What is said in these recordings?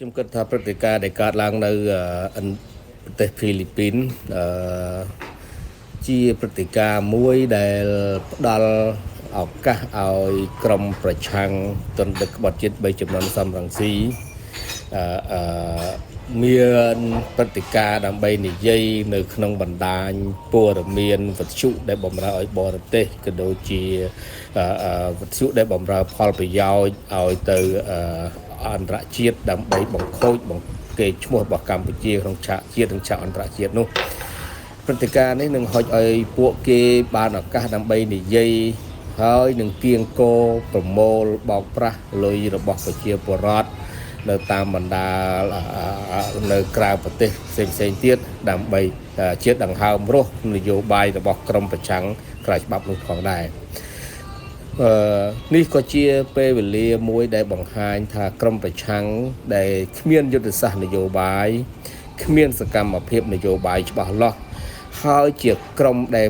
ខ្ញុំគិតថាព្រឹត្តិការណ៍ដែលកើតឡើងនៅប្រទេសហ្វីលីពីនជាព្រឹត្តិការណ៍មួយដែលផ្ដល់ឱកាសឲ្យក្រុមប្រឆាំងទន្ទឹកក្បត់ជាតិ3ចំនួនសំរងស៊ីមានព្រឹត្តិការណ៍ដើម្បីនិយាយនៅក្នុងបណ្ដាញព័ត៌មានវិទ្យុដែលបម្រើឲ្យបរទេសក៏ដូចជាវិទ្យុដែលបម្រើផលប្រយោជន៍ឲ្យទៅអន្តរជាតិដើម្បីបង្ខូចកេរ្តិ៍ឈ្មោះរបស់កម្ពុជាក្នុងឆាកជាតិនិងឆាកអន្តរជាតិនោះព្រឹត្តិការណ៍នេះនឹងហុចឲ្យពួកគេបានឱកាសដើម្បីនិយាយហើយនឹងគៀងគរប្រមូលបោកប្រាស់លុយរបស់ប្រជាពលរដ្ឋនៅតាមបណ្ដានៅក្រៅប្រទេសផ្សេងទៀតដើម្បីជាដង្ហើមរស់នយោបាយរបស់ក្រមប្រឆាំងក្រៅច្បាប់នោះផងដែរនេះក៏ជាពេលវេលាមួយដែលបង្ហាញថាក្រមប្រឆាំងដែលគ្មានយុទ្ធសាស្ត្រនយោបាយគ្មានសកម្មភាពនយោបាយច្បាស់លាស់ហើយជាក្រមដែល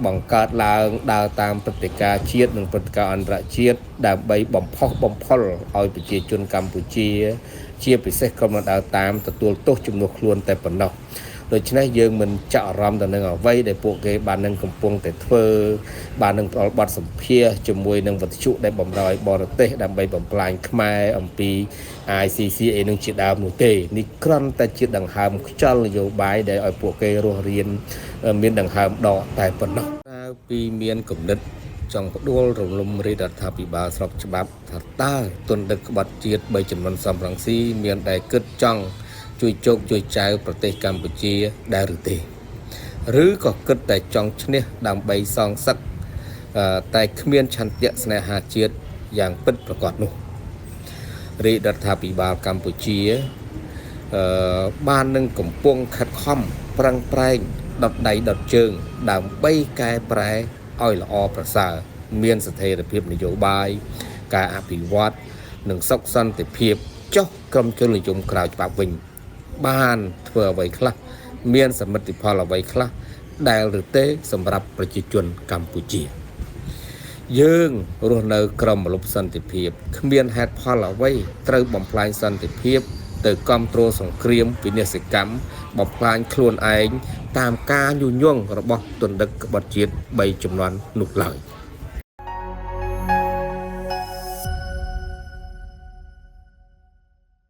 បង្កើតឡើងដើរតាមព្រឹត្តិការណ៍ជាតិនិងព្រឹត្តិការណ៍អន្តរជាតិដើម្បីបំផុសបំផុលឲ្យប្រជាជនកម្ពុជាជាពិសេសក្រុមដែលដើរតាមទទួលទោសជំនួសខ្លួនតែប៉ុណ្ណោះដូច្នេះយើងមិនចាក់អារម្មណ៍ទៅនឹងអ្វីដែលពួកគេបាននឹងកំពុងតែធ្វើបាននឹងផ្ដល់បទសម្ភាសជាមួយនឹងវិទ្យុដែលបំរើឲ្យបរទេសដើម្បីបំផ្លាញខ្មែរអំពី ICC អីនឹងជាដើមនោះទេនេះគ្រាន់តែជាដង្ហើមខ្យល់នយោបាយដែលឲ្យពួកគេរស់រានមានដង្ហើមដកតែប៉ុណ្ណោះក្រៅពីមានគំនិតចង់ផ្ដួលរំលំរាជរដ្ឋាភិបាលស្របច្បាប់ថាតើទន្ទឹកក្បត់ជាតិ3ចំនួនសំរងស៊ីមានដែលគិតចង់ជួយជោគជួយចៅប្រទេសកម្ពុជាដែរឬទេឬក៏គិតតែចង់ឈ្នះដើម្បីសងសឹកតែគ្មានឆន្ទៈស្នេហាជាតិយ៉ាងពិតប្រាកដនោះរាជរដ្ឋាភិបាលកម្ពុជាបាននឹងកំពុងខិតខំប្រឹងប្រែងដុតដៃដុតជើងដើម្បីកែប្រែឲ្យល្អប្រសើរមានស្ថិរភាពនយោបាយការអភិវឌ្ឍនិងសុខសន្តិភាពចុះក្រុមជននិយមក្រៅច្បាប់វិញបានធ្វើអ្វីខ្លះមានសមិទ្ធផលអ្វីខ្លះដែលឬទេសម្រាប់ប្រជាជនកម្ពុជាយើងរស់នៅក្រោមម្លប់សន្តិភាពគ្មានហេតុផលអ្វីត្រូវបំផ្លាញសន្តិភាពទៅគ្រប់គ្រងសង្គ្រាមវិនាសកម្មបំផ្លាញខ្លួនឯងតាមការញុយញងរបស់ទន្ទឹកក្បត់ជាតិ3ចំនួននោះឡើយ